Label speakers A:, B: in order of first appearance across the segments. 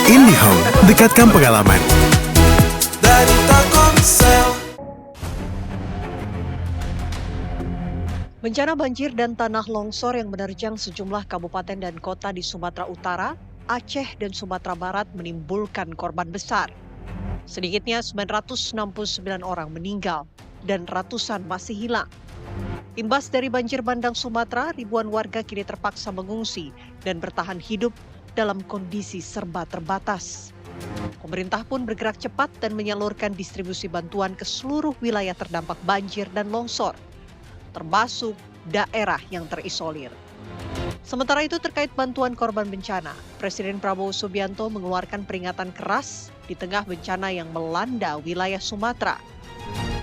A: IndiHome, dekatkan pengalaman.
B: Dari Telkomsel.
C: Bencana banjir dan tanah longsor yang menerjang sejumlah kabupaten dan kota di Sumatera Utara, Aceh, dan Sumatera Barat menimbulkan korban besar. Sedikitnya 969 orang meninggal dan ratusan masih hilang. Imbas dari banjir bandang Sumatera, ribuan warga kini terpaksa mengungsi dan bertahan hidup dalam kondisi serba terbatas. Pemerintah pun bergerak cepat dan menyalurkan distribusi bantuan ke seluruh wilayah terdampak banjir dan longsor, termasuk daerah yang terisolir. Sementara itu terkait bantuan korban bencana, Presiden Prabowo Subianto mengeluarkan peringatan keras di tengah bencana yang melanda wilayah Sumatera.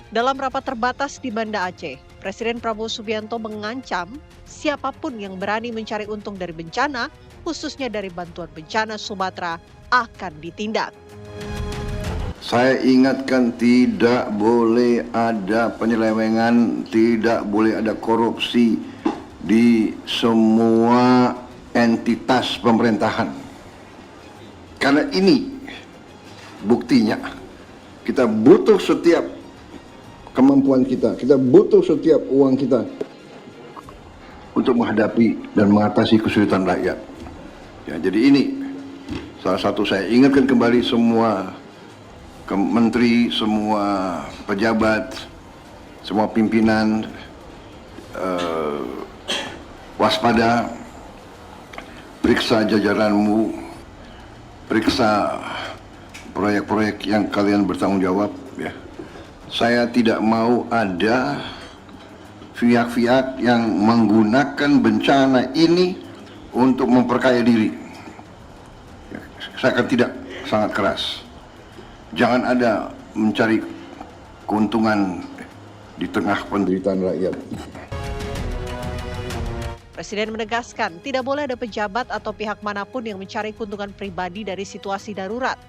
C: Dalam rapat terbatas di Banda Aceh, Presiden Prabowo Subianto mengancam siapapun yang berani mencari untung dari bencana, khususnya dari bantuan bencana Sumatera, akan ditindak.
D: Saya ingatkan tidak boleh ada penyelewengan, tidak boleh ada korupsi di semua entitas pemerintahan. Karena ini buktinya, kita butuh setiap kemampuan kita butuh setiap uang kita untuk menghadapi dan mengatasi kesulitan rakyat. Ya, jadi ini salah satu saya ingatkan kembali semua menteri, semua pejabat, semua pimpinan, waspada, periksa jajaranmu, periksa proyek-proyek yang kalian bertanggung jawab. Ya. Saya tidak mau ada pihak-pihak yang menggunakan bencana ini untuk memperkaya diri. Ya, saya akan tidak sangat keras. Jangan ada mencari keuntungan di tengah penderitaan rakyat.
C: Presiden menegaskan tidak boleh ada pejabat atau pihak manapun yang mencari keuntungan pribadi dari situasi darurat.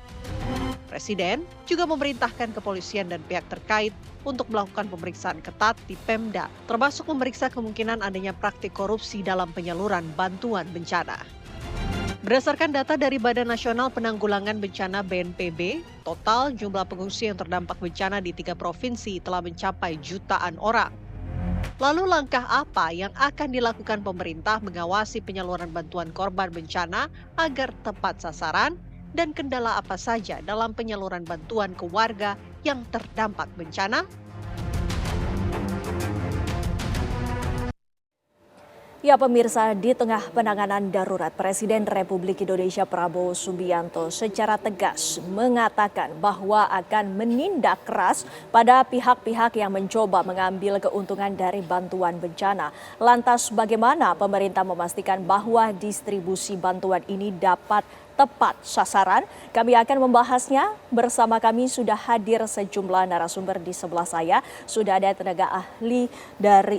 C: Presiden juga memerintahkan kepolisian dan pihak terkait untuk melakukan pemeriksaan ketat di Pemda, termasuk memeriksa kemungkinan adanya praktik korupsi dalam penyaluran bantuan bencana. Berdasarkan data dari Badan Nasional Penanggulangan Bencana BNPB, total jumlah pengungsi yang terdampak bencana di 3 provinsi telah mencapai jutaan orang. Lalu langkah apa yang akan dilakukan pemerintah mengawasi penyaluran bantuan korban bencana agar tepat sasaran dan kendala apa saja dalam penyaluran bantuan ke warga yang terdampak bencana?
E: Ya pemirsa, di tengah penanganan darurat, Presiden Republik Indonesia Prabowo Subianto secara tegas mengatakan bahwa akan menindak keras pada pihak-pihak yang mencoba mengambil keuntungan dari bantuan bencana. Lantas bagaimana pemerintah memastikan bahwa distribusi bantuan ini dapat tepat sasaran? Kami akan membahasnya. Bersama kami sudah hadir sejumlah narasumber di sebelah saya. Sudah ada tenaga ahli dari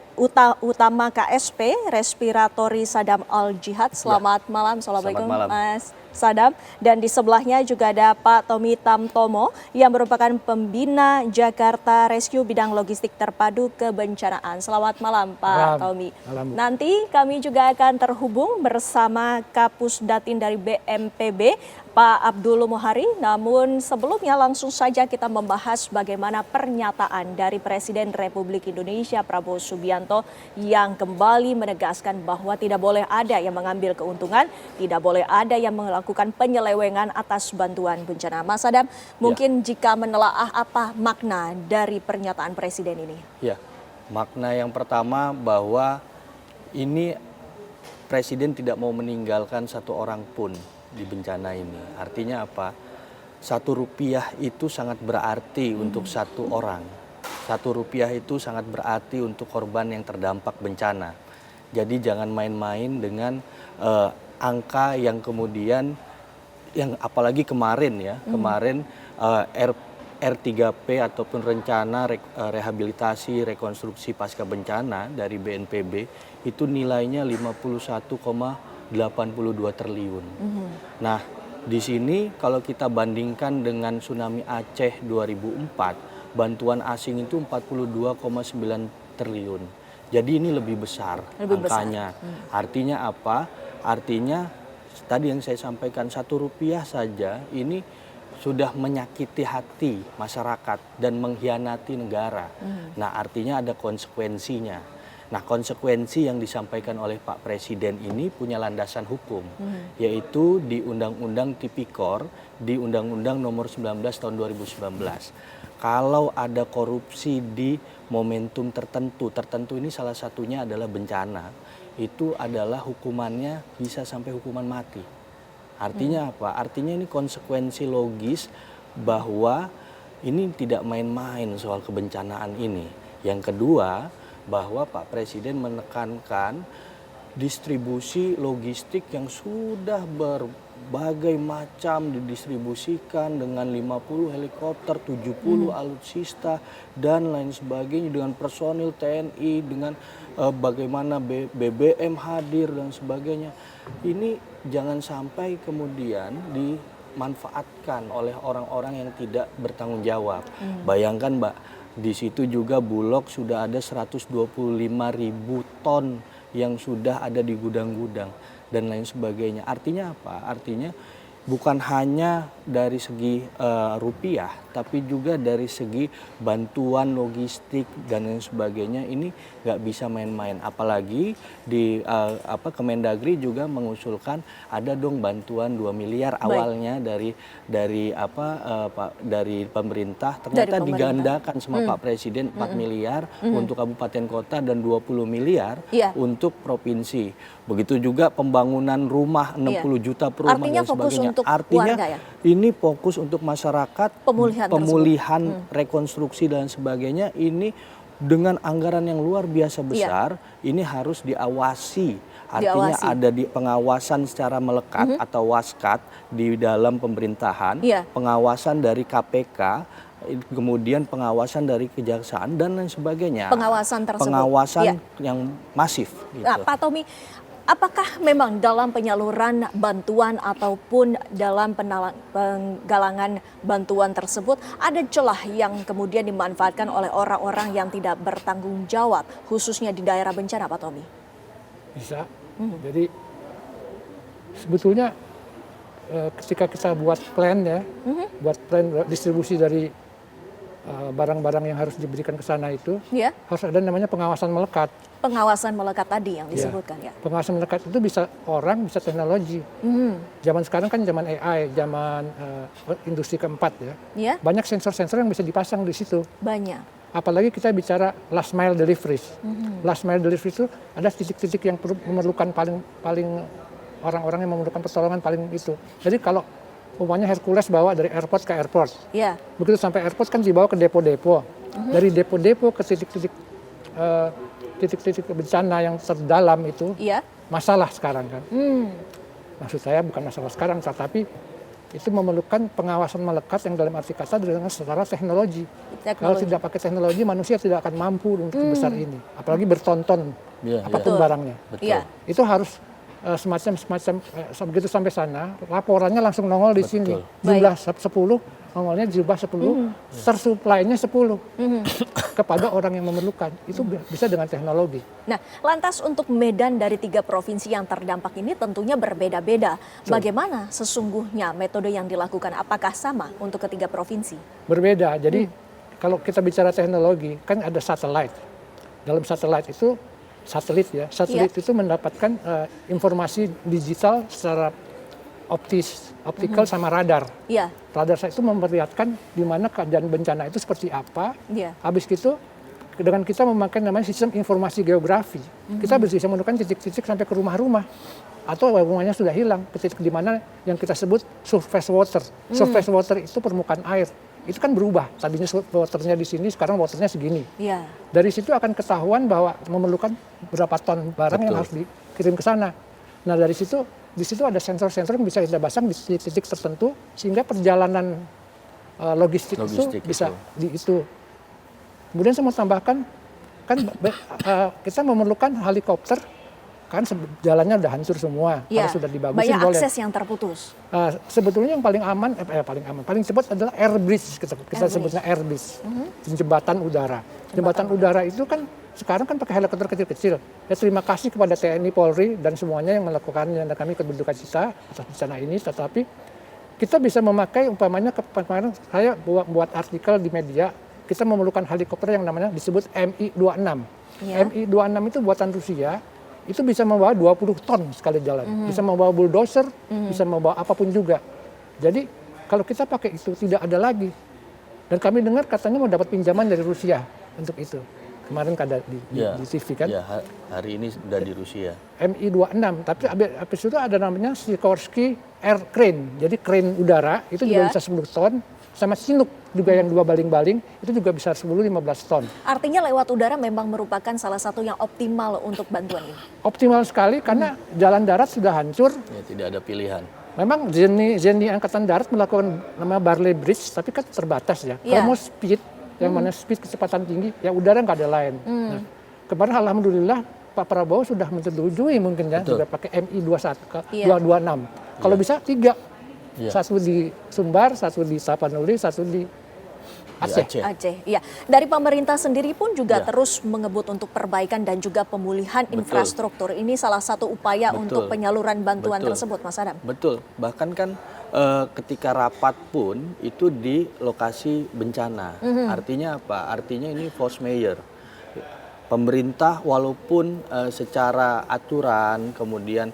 E: utama KSP Respiratory Sadam Al-Jihad. Selamat malam. Assalamualaikum Mas Sadam. Dan di sebelahnya juga ada Pak Tommy Tamtomo yang merupakan pembina Jakarta Rescue bidang logistik terpadu kebencanaan. Selamat malam Pak Tommy. Nanti kami juga akan terhubung bersama Kapus Datin dari BNPB Pak Abdul Muhari. Namun sebelumnya langsung saja kita membahas bagaimana pernyataan dari Presiden Republik Indonesia Prabowo Subianto yang kembali menegaskan bahwa tidak boleh ada yang mengambil keuntungan, tidak boleh ada yang melakukan penyelewengan atas bantuan bencana. Mas Adam, mungkin jika menelaah apa makna dari pernyataan Presiden ini?
F: Ya, makna yang pertama bahwa ini Presiden tidak mau meninggalkan satu orang pun di bencana ini. Artinya apa? Rp1 itu sangat berarti untuk satu orang. Rp1 itu sangat berarti untuk korban yang terdampak bencana. Jadi jangan main-main dengan angka yang kemudian, yang apalagi kemarin ya, kemarin R3P ataupun rencana rehabilitasi rekonstruksi pasca bencana dari BNPB itu nilainya 51,82 triliun. Nah, di sini kalau kita bandingkan dengan tsunami Aceh 2004, bantuan asing itu 42,9 triliun. Jadi ini lebih besar angkanya. Artinya apa? Artinya tadi yang saya sampaikan, Rp1 saja ini sudah menyakiti hati masyarakat dan mengkhianati negara. Nah, artinya ada konsekuensinya. Nah, konsekuensi yang disampaikan oleh Pak Presiden ini punya landasan hukum, yaitu di Undang-Undang Tipikor, di Undang-Undang Nomor 19 tahun 2019. Kalau ada korupsi di momentum tertentu ini salah satunya adalah bencana, itu adalah hukumannya bisa sampai hukuman mati. Artinya apa? Artinya ini konsekuensi logis bahwa ini tidak main-main soal kebencanaan ini. Yang kedua, bahwa Pak Presiden menekankan distribusi logistik yang sudah berbagai macam didistribusikan dengan 50 helikopter, 70 alutsista dan lain sebagainya, dengan personil TNI, dengan bagaimana BBM hadir dan sebagainya. Ini jangan sampai kemudian dimanfaatkan oleh orang-orang yang tidak bertanggung jawab. Bayangkan Mbak, di situ juga Bulog sudah ada 125.000 ton yang sudah ada di gudang-gudang dan lain sebagainya. Artinya apa? Artinya bukan hanya dari segi rupiah, tapi juga dari segi bantuan logistik dan lain sebagainya. Ini nggak bisa main-main. Apalagi di Kemendagri juga mengusulkan ada dong bantuan 2 miliar awalnya dari pemerintah. Ternyata digandakan sama Pak Presiden 4 miliar untuk kabupaten kota dan 20 miliar untuk provinsi. Begitu juga pembangunan rumah 60 juta per rumah.
E: Artinya
F: dan sebagainya.
E: untuk
F: Artinya
E: warga ya?
F: Ini fokus untuk masyarakat, pemulihan rekonstruksi dan sebagainya. Ini dengan anggaran yang luar biasa besar, ini harus diawasi. Artinya ada di pengawasan secara melekat atau waskat di dalam pemerintahan, pengawasan dari KPK, kemudian pengawasan dari kejaksaan dan lain sebagainya.
E: Pengawasan tersebut.
F: Pengawasan yang masif. Gitu.
E: Nah, Pak Tommy, apakah memang dalam penyaluran bantuan ataupun dalam penggalangan bantuan tersebut ada celah yang kemudian dimanfaatkan oleh orang-orang yang tidak bertanggung jawab, khususnya di daerah bencana, Pak Tommy?
G: Bisa. Jadi sebetulnya ketika kita buat plan buat plan distribusi dari barang-barang yang harus diberikan ke sana itu, harus ada namanya pengawasan melekat.
E: Pengawasan melekat tadi yang disebutkan ya.
G: Pengawasan melekat itu bisa orang, bisa teknologi. Zaman sekarang kan zaman AI, zaman industri keempat ya. Banyak sensor-sensor yang bisa dipasang di situ.
E: Banyak.
G: Apalagi kita bicara last mile deliveries. Last mile delivery itu ada titik-titik yang memerlukan paling orang-orang yang memerlukan pertolongan paling itu. Jadi kalau umpamanya Hercules bawa dari airport ke airport. Begitu sampai airport kan dibawa ke depo-depo. Dari depo-depo ke titik-titik bencana yang terdalam itu masalah sekarang kan. Maksud saya bukan masalah sekarang, tetapi itu memerlukan pengawasan melekat yang dalam arti kata dengan secara teknologi. Kalau tidak pakai teknologi, manusia tidak akan mampu untuk sebesar ini. Apalagi bertonton apapun barangnya. Itu harus semacam begitu sampai sana, laporannya langsung nongol di sini. Jumlah 10, nongolnya jumlah 10, tersuplainya 10 kepada orang yang memerlukan. Itu bisa dengan teknologi.
E: Nah, lantas untuk medan dari 3 provinsi yang terdampak ini tentunya berbeda-beda. Bagaimana sesungguhnya metode yang dilakukan? Apakah sama untuk ketiga provinsi?
G: Berbeda. Jadi kalau kita bicara teknologi, kan ada satelit. Dalam satelit itu satelit itu mendapatkan informasi digital secara optikal sama radar. Radar itu memperlihatkan di mana keadaan bencana itu seperti apa. Habis itu dengan kita memakai namanya sistem informasi geografi, kita bisa menemukan titik-titik sampai ke rumah-rumah atau hubungannya sudah hilang ke titik di mana yang kita sebut surface water. Surface water itu permukaan air. Itu kan berubah. Tadinya waternya di sini, sekarang waternya segini. Dari situ akan ketahuan bahwa memerlukan berapa ton barang yang harus dikirim ke sana. Nah dari situ, di situ ada sensor-sensor yang bisa kita pasang di titik tertentu sehingga perjalanan logistik itu bisa itu. Kemudian saya mau tambahkan, kan kita memerlukan helikopter. Kan jalannya udah hancur semua, harus sudah dibagusin.
E: Banyak akses yang terputus.
G: Sebetulnya yang paling aman, paling cepat adalah air bridge, kita sebutnya air bridge, jembatan udara. Jembatan udara itu kan sekarang kan pakai helikopter kecil-kecil. Ya terima kasih kepada TNI, Polri dan semuanya yang melakukannya, dan kami berduka cita atas bencana ini. Tetapi kita bisa memakai umpamanya kemarin saya buat artikel di media, kita memerlukan helikopter yang namanya disebut Mi-26.
E: Ya.
G: Mi-26 itu buatan Rusia, itu bisa membawa 20 ton sekali jalan, bisa membawa bulldozer, bisa membawa apapun juga. Jadi kalau kita pakai itu tidak ada lagi. Dan kami dengar katanya mau dapat pinjaman dari Rusia untuk itu. Kemarin ada di TV kan.
F: Ya, hari ini sudah di Rusia.
G: Mi-26, tapi habis itu ada namanya Sikorsky Air Crane. Jadi crane udara itu juga bisa 10 ton. Sama Chinook juga yang 2 baling-baling itu juga bisa 10-15 ton.
E: Artinya lewat udara memang merupakan salah satu yang optimal untuk bantuan ini.
G: Optimal sekali karena jalan darat sudah hancur.
F: Ya, tidak ada pilihan.
G: Memang Zeni Angkatan Darat melakukan nama Barley Bridge, tapi kan terbatas ya. Kalau mau speed, yang mana speed kecepatan tinggi, ya udara nggak ada lain. Nah, kemarin alhamdulillah Pak Prabowo sudah menyetujui mungkin ya, juga pakai Mi-26. Kalau bisa 3. Satu di Sumbar, satu di Tapanuli, satu di Aceh.
E: Iya. Dari pemerintah sendiri pun juga terus mengebut untuk perbaikan dan juga pemulihan infrastruktur. Ini salah satu upaya untuk penyaluran bantuan tersebut, Mas Adam.
F: Betul. Bahkan kan ketika rapat pun itu di lokasi bencana. Artinya apa? Artinya ini force majeure. Pemerintah walaupun secara aturan kemudian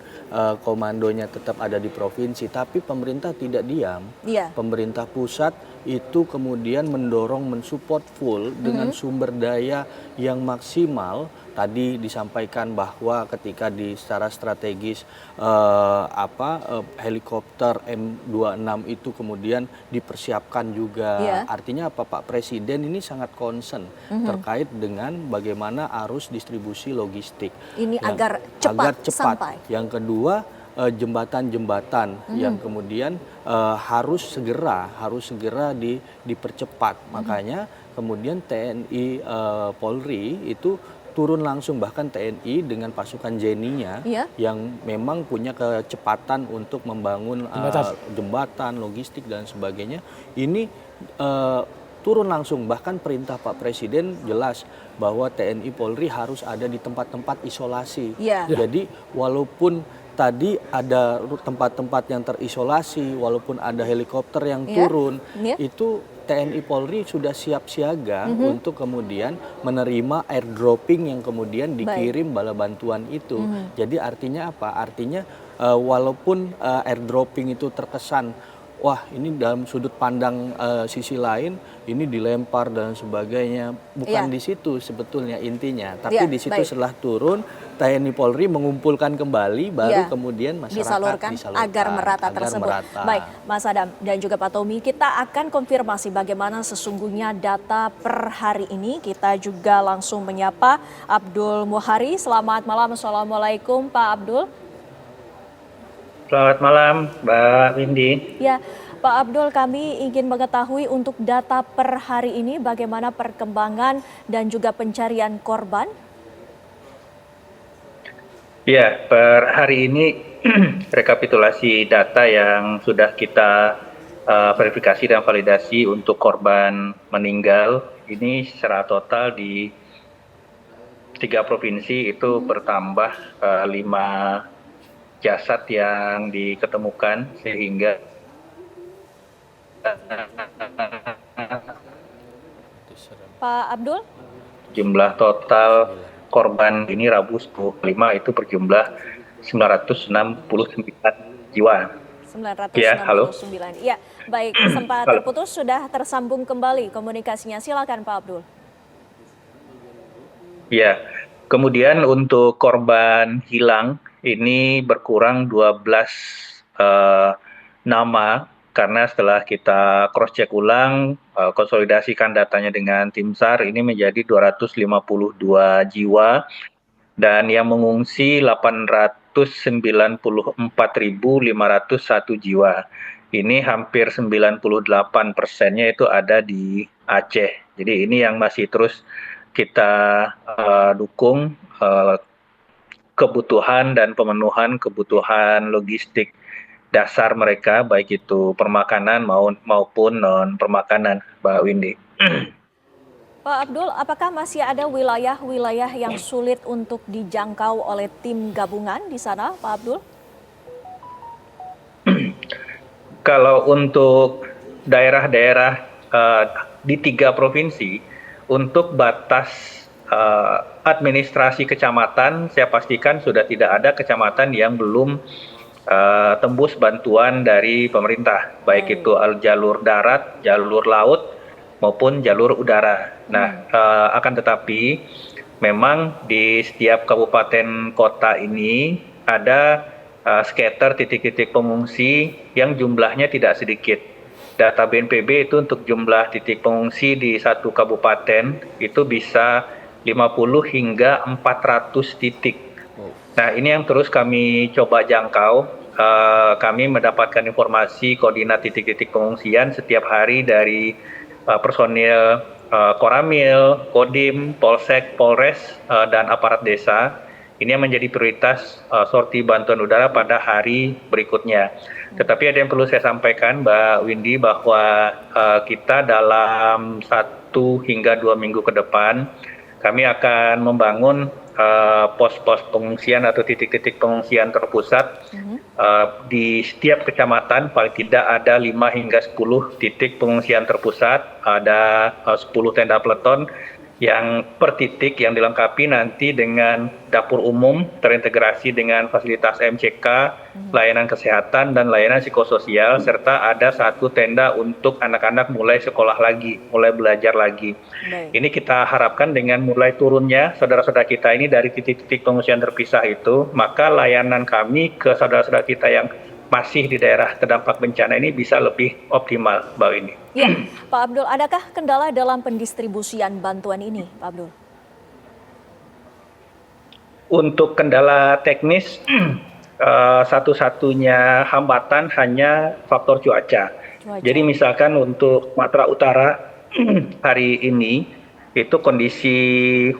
F: komandonya tetap ada di provinsi, tapi pemerintah tidak diam. Pemerintah pusat itu kemudian mendorong, mensupport full dengan sumber daya yang maksimal. Tadi disampaikan bahwa ketika secara strategis helikopter M26 itu kemudian dipersiapkan juga. Artinya apa, Pak Presiden ini sangat concern terkait dengan bagaimana arus distribusi logistik.
E: Ini agar cepat sampai.
F: Yang kedua, jembatan-jembatan yang kemudian harus segera dipercepat. Makanya kemudian TNI Polri itu turun langsung, bahkan TNI dengan pasukan Zeni-nya yang memang punya kecepatan untuk membangun jembatan, logistik dan sebagainya. Ini turun langsung, bahkan perintah Pak Presiden jelas bahwa TNI Polri harus ada di tempat-tempat isolasi. Jadi walaupun tadi ada tempat-tempat yang terisolasi, walaupun ada helikopter yang turun, itu TNI Polri sudah siap siaga untuk kemudian menerima airdropping yang kemudian dikirim bala bantuan itu. Jadi artinya apa? Artinya walaupun airdropping itu terkesan, wah ini dalam sudut pandang sisi lain ini dilempar dan sebagainya, bukan di situ sebetulnya intinya. Tapi di situ setelah turun TNI Polri mengumpulkan kembali, baru kemudian masyarakat disalurkan
E: agar merata tersebut. Baik, Mas Adam dan juga Pak Tommy, kita akan konfirmasi bagaimana sesungguhnya data per hari ini. Kita juga langsung menyapa Abdul Muhari. Selamat malam, Assalamualaikum Pak Abdul.
H: Selamat malam, Mbak Windy.
E: Ya, Pak Abdul, kami ingin mengetahui untuk data per hari ini bagaimana perkembangan dan juga pencarian korban.
H: Ya, per hari ini rekapitulasi data yang sudah kita verifikasi dan validasi untuk korban meninggal ini secara total di 3 provinsi itu bertambah 5 jasad yang diketemukan, sehingga
E: Pak Abdul,
H: jumlah total korban ini Rabu 10/5 itu berjumlah 969 jiwa.
E: 969.
H: Ya, halo.
E: Ya, baik, sempat terputus, sudah tersambung kembali komunikasinya. Silakan Pak Abdul.
H: Ya, kemudian untuk korban hilang ini berkurang 12 nama, karena setelah kita cross check ulang, konsolidasikan datanya dengan tim SAR, ini menjadi 252 jiwa, dan yang mengungsi 894.501 jiwa. Ini hampir 98%-nya itu ada di Aceh. Jadi ini yang masih terus kita dukung kebutuhan dan pemenuhan kebutuhan logistik dasar mereka, baik itu permakanan maupun non permakanan, Mbak Windy.
E: Pak Pak Abdul, apakah masih ada wilayah-wilayah yang sulit untuk dijangkau oleh tim gabungan di sana, Pak Abdul?
H: Kalau untuk daerah-daerah di 3 provinsi, untuk batas administrasi kecamatan, saya pastikan sudah tidak ada kecamatan yang belum tembus bantuan dari pemerintah, baik itu jalur darat, jalur laut, maupun jalur udara. Nah, akan tetapi memang di setiap kabupaten kota ini ada scatter titik-titik pengungsi yang jumlahnya tidak sedikit. Data BNPB itu untuk jumlah titik pengungsi di satu kabupaten itu bisa 50 hingga 400 titik. Nah, ini yang terus kami coba jangkau. Kami mendapatkan informasi koordinat titik-titik pengungsian setiap hari dari personil Koramil, Kodim, Polsek, Polres, dan aparat desa. Ini yang menjadi prioritas sorti bantuan udara pada hari berikutnya. Tetapi ada yang perlu saya sampaikan, Mbak Windy, bahwa kita dalam 1 hingga 2 minggu ke depan, kami akan membangun pos-pos pengungsian atau titik-titik pengungsian terpusat di setiap kecamatan. Paling tidak ada 5 hingga 10 titik pengungsian terpusat, ada 10 tenda peleton yang per titik yang dilengkapi nanti dengan dapur umum terintegrasi dengan fasilitas MCK, layanan kesehatan dan layanan psikososial, serta ada 1 tenda untuk anak-anak mulai sekolah lagi, mulai belajar lagi. Ini kita harapkan dengan mulai turunnya saudara-saudara kita ini dari titik-titik pengungsian terpisah itu, maka layanan kami ke saudara-saudara kita yang masih di daerah terdampak bencana ini bisa lebih optimal, Mbak Windy.
E: Ya, Pak Abdul, adakah kendala dalam pendistribusian bantuan ini, Pak Abdul?
H: Untuk kendala teknis, satu-satunya hambatan hanya faktor cuaca. Jadi misalkan untuk Sumatera Utara hari ini itu kondisi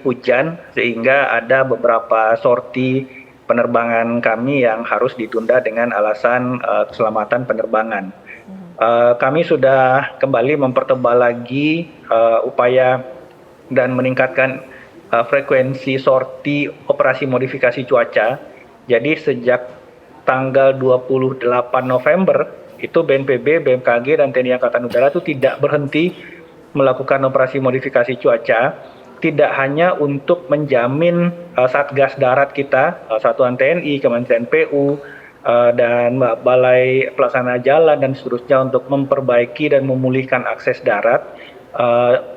H: hujan sehingga ada beberapa sorti penerbangan kami yang harus ditunda dengan alasan keselamatan penerbangan. Kami sudah kembali mempertebal lagi upaya dan meningkatkan frekuensi sorti operasi modifikasi cuaca. Jadi sejak tanggal 28 November itu BNPB, BMKG, dan TNI Angkatan Udara itu tidak berhenti melakukan operasi modifikasi cuaca. Tidak hanya untuk menjamin Satgas Darat kita, Satuan TNI, Kementerian PU, dan Balai Pelaksana Jalan dan seterusnya untuk memperbaiki dan memulihkan akses darat,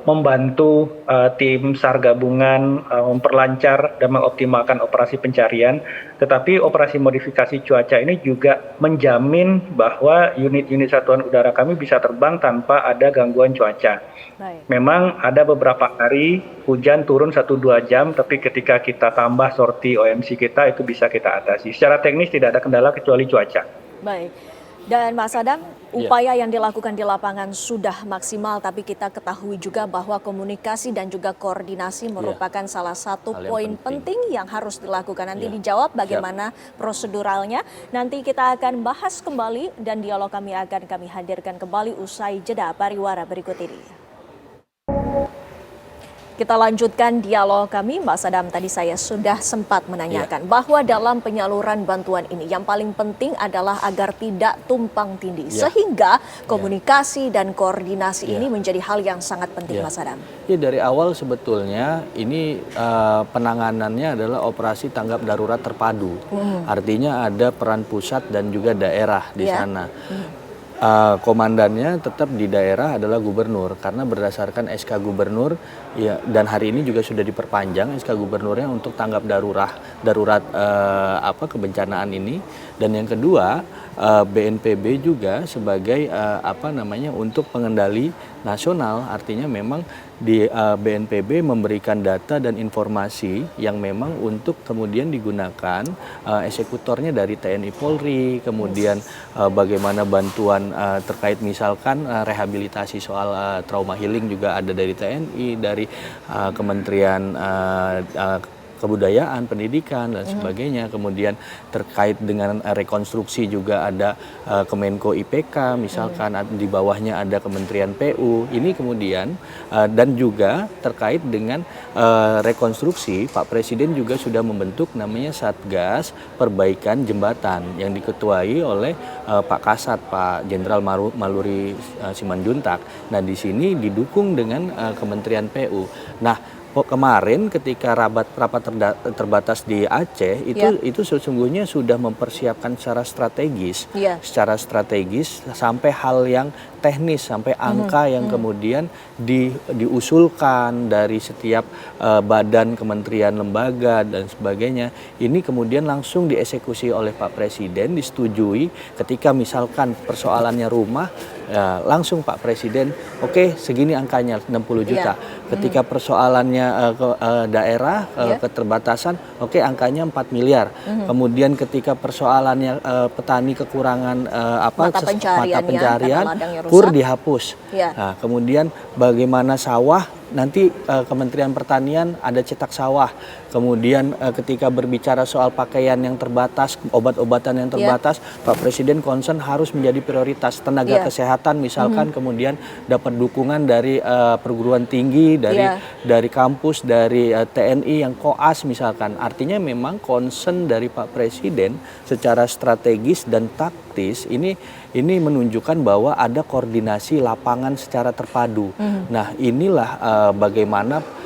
H: membantu tim SAR gabungan memperlancar dan mengoptimalkan operasi pencarian. Tetapi operasi modifikasi cuaca ini juga menjamin bahwa unit-unit satuan udara kami bisa terbang tanpa ada gangguan cuaca. Memang ada beberapa hari hujan turun 1-2 jam, tapi ketika kita tambah sorti OMC kita itu bisa kita atasi. Secara teknis tidak ada kendala kecuali cuaca.
E: Baik. Dan Mas Adam, upaya yang dilakukan di lapangan sudah maksimal, tapi kita ketahui juga bahwa komunikasi dan juga koordinasi merupakan salah satu poin penting yang harus dilakukan. Nanti dijawab bagaimana proseduralnya. Nanti kita akan bahas kembali dan dialog kami akan kami hadirkan kembali usai jeda pariwara berikut ini. Kita lanjutkan dialog kami, Mas Adam. Tadi saya sudah sempat menanyakan bahwa dalam penyaluran bantuan ini yang paling penting adalah agar tidak tumpang tindih. Sehingga komunikasi dan koordinasi ini menjadi hal yang sangat penting, Mas Adam.
F: Ya, dari awal sebetulnya ini penanganannya adalah operasi tanggap darurat terpadu. Artinya ada peran pusat dan juga daerah di sana. Komandannya tetap di daerah adalah gubernur karena berdasarkan SK gubernur ya, dan hari ini juga sudah diperpanjang SK gubernurnya untuk tanggap darurat kebencanaan ini. Dan yang kedua BNPB juga sebagai untuk pengendali nasional, artinya memang di BNPB memberikan data dan informasi yang memang untuk kemudian digunakan eksekutornya dari TNI Polri, kemudian bagaimana bantuan terkait misalkan rehabilitasi soal trauma healing juga ada dari TNI, dari Kementerian kebudayaan, pendidikan dan sebagainya. Kemudian terkait dengan rekonstruksi juga ada Kemenko IPK misalkan, di bawahnya ada Kementerian PU. Ini kemudian dan juga terkait dengan rekonstruksi, Pak Presiden juga sudah membentuk namanya Satgas Perbaikan Jembatan yang diketuai oleh Pak Kasat, Pak Jenderal Maluri Simanjuntak. Nah, di sini didukung dengan Kementerian PU. Nah, kemarin ketika rapat terbatas di Aceh itu sesungguhnya sudah mempersiapkan secara strategis sampai hal yang teknis, sampai angka yang kemudian diusulkan dari setiap badan, kementerian, lembaga dan sebagainya. Ini kemudian langsung dieksekusi oleh Pak Presiden, disetujui. Ketika misalkan persoalannya rumah, langsung Pak Presiden, oke, segini angkanya 60 juta. Ketika persoalannya daerah, keterbatasan, oke, angkanya 4 miliar. Kemudian ketika persoalannya petani kekurangan mata pencarian, kur dihapus. Nah, kemudian bagaimana sawah, nanti Kementerian Pertanian ada cetak sawah. Kemudian ketika berbicara soal pakaian yang terbatas, obat-obatan yang terbatas, Pak Presiden concern harus menjadi prioritas. Tenaga kesehatan misalkan kemudian dapat dukungan dari perguruan tinggi, dari kampus, dari TNI yang koas misalkan. Artinya memang concern dari Pak Presiden secara strategis dan taktis ini menunjukkan bahwa ada koordinasi lapangan secara terpadu. Nah, inilah bagaimana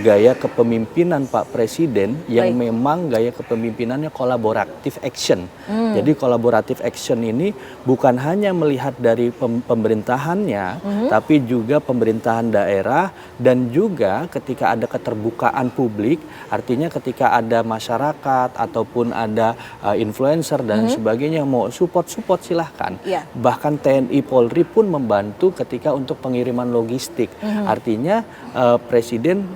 F: gaya kepemimpinan Pak Presiden yang memang gaya kepemimpinannya kolaboratif action. Jadi kolaboratif action ini bukan hanya melihat dari pemerintahannya, tapi juga pemerintahan daerah dan juga ketika ada keterbukaan publik, artinya ketika ada masyarakat ataupun ada influencer dan sebagainya mau support silahkan. Bahkan TNI Polri pun membantu ketika untuk pengiriman logistik. Artinya Presiden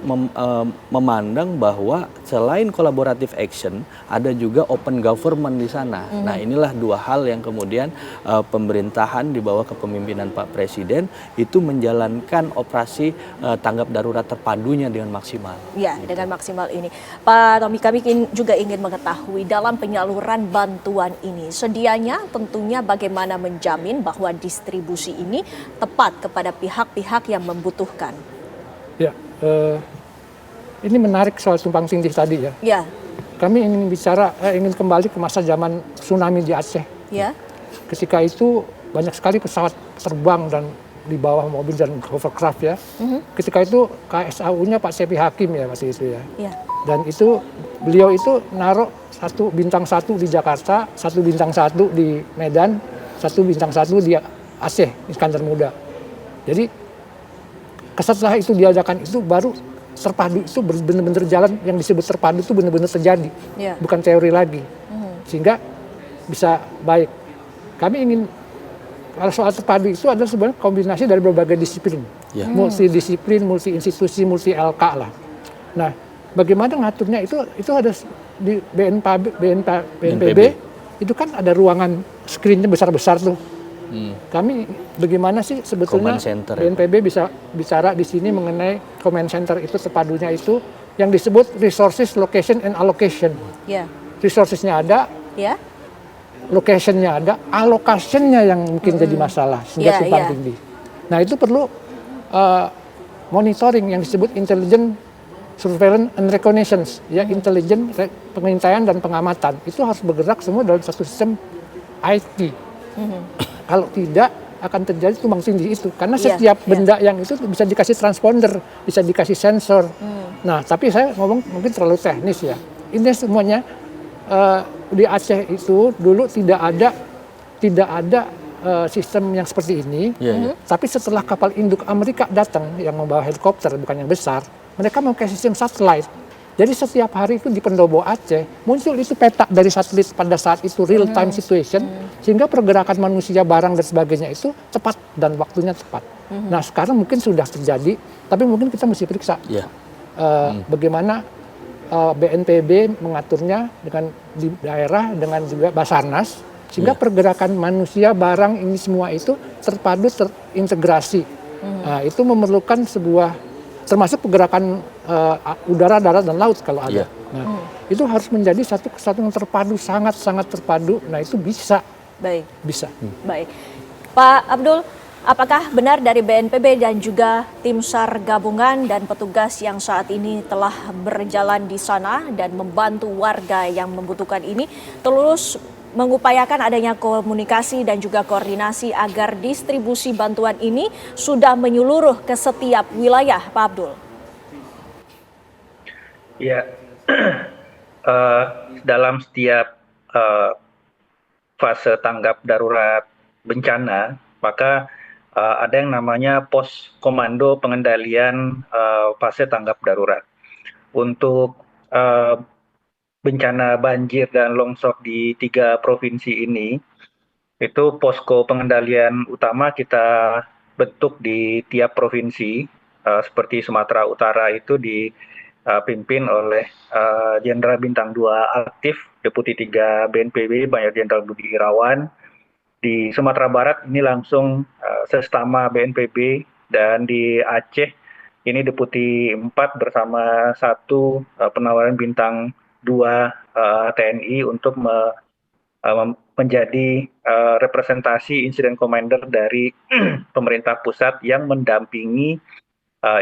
F: memandang bahwa selain collaborative action ada juga open government di sana. Nah, inilah dua hal yang kemudian pemerintahan di bawah kepemimpinan Pak Presiden itu menjalankan operasi tanggap darurat terpadunya dengan maksimal. Ya, dengan maksimal ini. Pak Tommy, kami juga ingin mengetahui dalam penyaluran bantuan ini sedianya tentunya bagaimana menjamin bahwa distribusi ini tepat kepada pihak-pihak yang membutuhkan.
G: Ya, ini menarik soal tumpang tindih tadi ya. Kami ingin kembali ke masa zaman tsunami di Aceh. Ketika itu banyak sekali pesawat terbang dan di bawah mobil dan hovercraft ya. Ketika itu KSAU-nya Pak Sepi Hakim ya waktu itu ya. Dan itu beliau itu naruh 1 bintang 1 di Jakarta, 1 bintang 1 di Medan, 1 bintang 1 di Aceh, Iskandar Muda. Jadi setelah itu diadakan itu baru terpadu itu benar-benar jalan, yang disebut terpadu itu benar-benar terjadi, bukan teori lagi, sehingga bisa baik. Kami ingin kalau soal terpadu itu adalah sebenarnya kombinasi dari berbagai disiplin, multidisiplin, multi institusi, multi LK lah. Nah, bagaimana ngaturnya itu ada di BNPB itu kan ada ruangan screen-nya besar-besar tuh. Kami bagaimana sih sebetulnya BNPB bisa bicara di sini mengenai command center itu terpadunya itu yang disebut resources, location, and allocation. Resourcesnya ada, locationnya ada, allocationnya yang mungkin jadi masalah sehingga tumpang tindih. Nah, itu perlu monitoring yang disebut intelligent surveillance and reconnaissance, intelijen, pengintaian dan pengamatan. Itu harus bergerak semua dalam satu sistem IT. Kalau tidak akan terjadi tumpang tindih itu, karena setiap benda yang itu bisa dikasih transponder, bisa dikasih sensor. Nah, tapi saya ngomong mungkin terlalu teknis ya. Ini semuanya di Aceh itu dulu tidak ada sistem yang seperti ini. Tapi setelah kapal induk Amerika datang yang membawa helikopter bukan yang besar, mereka memakai sistem satelit. Jadi setiap hari itu di pendopo Aceh muncul itu peta dari satelit pada saat itu real time situation, sehingga pergerakan manusia, barang dan sebagainya itu cepat dan waktunya tepat. Nah, sekarang mungkin sudah terjadi, tapi mungkin kita mesti periksa bagaimana BNPB mengaturnya dengan di daerah dengan juga Basarnas, sehingga pergerakan manusia, barang ini semua itu terpadu, terintegrasi. Nah, itu memerlukan sebuah termasuk pergerakan udara, darat, dan laut kalau ada. Nah, itu harus menjadi satu kesatuan yang terpadu, sangat terpadu. Nah, itu bisa. Bisa.
E: Baik. Pak Abdul, apakah benar dari BNPB dan juga tim SAR gabungan dan petugas yang saat ini telah berjalan di sana dan membantu warga yang membutuhkan ini terus mengupayakan adanya komunikasi dan juga koordinasi agar distribusi bantuan ini sudah menyeluruh ke setiap wilayah, Pak Abdul?
H: Ya, dalam setiap fase tanggap darurat bencana, maka ada yang namanya pos komando pengendalian fase tanggap darurat. Untuk bencana banjir dan longsor di 3 provinsi ini, itu posko pengendalian utama kita bentuk di tiap provinsi, seperti Sumatera Utara itu dipimpin oleh Jenderal Bintang 2 aktif, Deputi 3 BNPB, Mayor Jenderal Budi Irawan. Di Sumatera Barat ini langsung Sestama BNPB, dan di Aceh ini Deputi 4 bersama 1 penawaran Bintang 2 TNI untuk menjadi representasi insiden commander dari pemerintah pusat yang mendampingi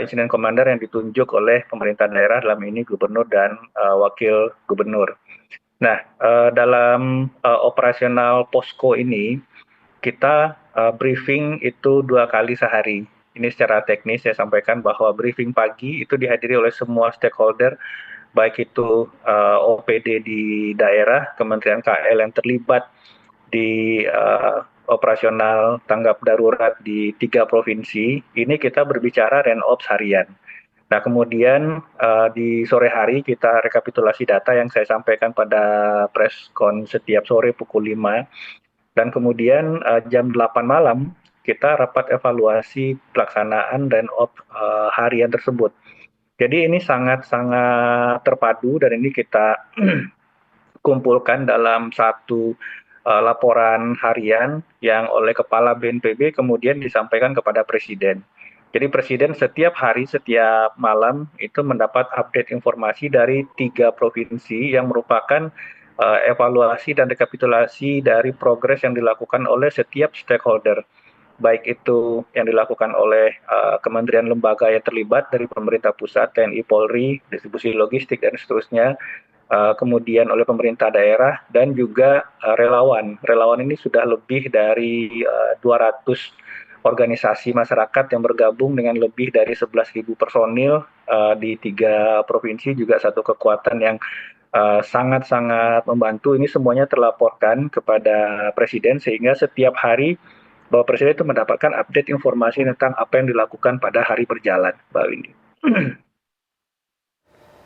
H: insiden commander yang ditunjuk oleh pemerintah daerah, dalam ini gubernur dan wakil gubernur. Nah, dalam operasional posko ini kita briefing itu 2 kali sehari. Ini secara teknis saya sampaikan bahwa briefing pagi itu dihadiri oleh semua stakeholder, baik itu OPD di daerah, Kementerian KL yang terlibat di operasional tanggap darurat di 3 provinsi. Ini kita berbicara RENOPS harian. Nah, kemudian di sore hari kita rekapitulasi data yang saya sampaikan pada preskon setiap sore pukul 5. Dan kemudian jam 8 malam kita rapat evaluasi pelaksanaan RENOPS harian tersebut. Jadi ini sangat terpadu, dan ini kita kumpulkan dalam satu laporan harian yang oleh Kepala BNPB kemudian disampaikan kepada Presiden. Jadi Presiden setiap hari, setiap malam itu mendapat update informasi dari 3 provinsi yang merupakan evaluasi dan rekapitulasi dari progres yang dilakukan oleh setiap stakeholder, baik itu yang dilakukan oleh kementerian lembaga yang terlibat dari pemerintah pusat, TNI, Polri, distribusi logistik, dan seterusnya, kemudian oleh pemerintah daerah, dan juga relawan. Relawan ini sudah lebih dari 200 organisasi masyarakat yang bergabung dengan lebih dari 11.000 personil di 3 provinsi, juga satu kekuatan yang sangat membantu. Ini semuanya terlaporkan kepada Presiden, sehingga setiap hari Bapak Presiden itu mendapatkan update informasi tentang apa yang dilakukan pada hari berjalan, Mbak Windy.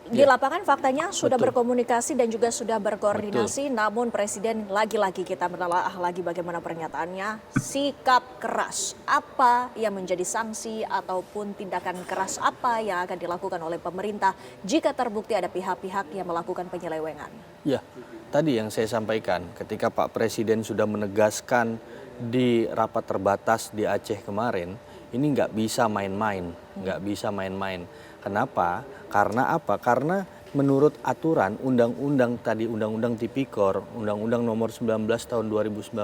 E: Di lapangan faktanya sudah berkomunikasi dan juga sudah berkoordinasi, namun Presiden lagi-lagi kita menelaah lagi bagaimana pernyataannya, sikap keras. Apa yang menjadi sanksi ataupun tindakan keras apa yang akan dilakukan oleh pemerintah jika terbukti ada pihak-pihak yang melakukan penyelewengan? Ya,
F: tadi yang saya sampaikan ketika Pak Presiden sudah menegaskan di rapat terbatas di Aceh kemarin, ini nggak bisa main-main, Kenapa? Karena apa? Karena menurut aturan undang-undang Tipikor, Undang-Undang Nomor 19 tahun 2019,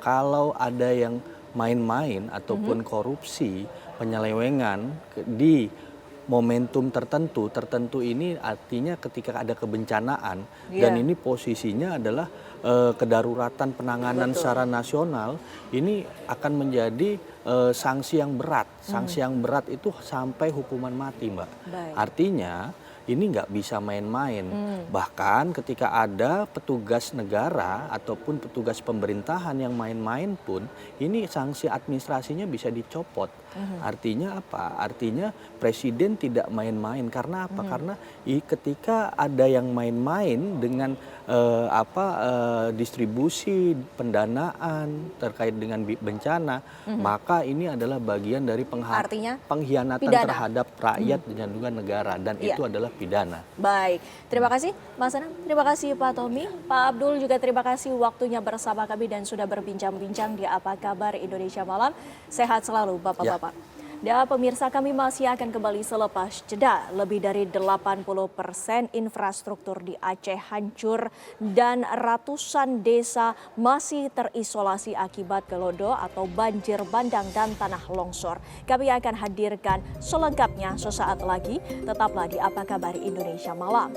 F: kalau ada yang main-main ataupun korupsi, penyelewengan di momentum tertentu ini artinya ketika ada kebencanaan, dan ini posisinya adalah kedaruratan penanganan secara nasional, ini akan menjadi sanksi yang berat. Sanksi yang berat itu sampai hukuman mati, Mbak. Artinya ini nggak bisa main-main. Bahkan ketika ada petugas negara ataupun petugas pemerintahan yang main-main pun, ini sanksi administrasinya bisa dicopot. Artinya apa? Artinya Presiden tidak main-main. Karena apa? Karena ketika ada yang main-main dengan distribusi pendanaan terkait dengan bencana, maka ini adalah bagian dari pengkhianatan terhadap rakyat dan juga negara, dan itu adalah pidana.
E: Baik, terima kasih Mas Anam, terima kasih Pak Tommy, Pak Abdul juga terima kasih waktunya bersama kami dan sudah berbincang-bincang di Apa Kabar Indonesia Malam. Sehat selalu Bapak-Bapak. Dan pemirsa, kami masih akan kembali selepas jeda. Lebih dari 80% infrastruktur di Aceh hancur dan ratusan desa masih terisolasi akibat gelodo atau banjir bandang dan tanah longsor. Kami akan hadirkan selengkapnya sesaat lagi. Tetaplah di Apa Kabar Indonesia Malam.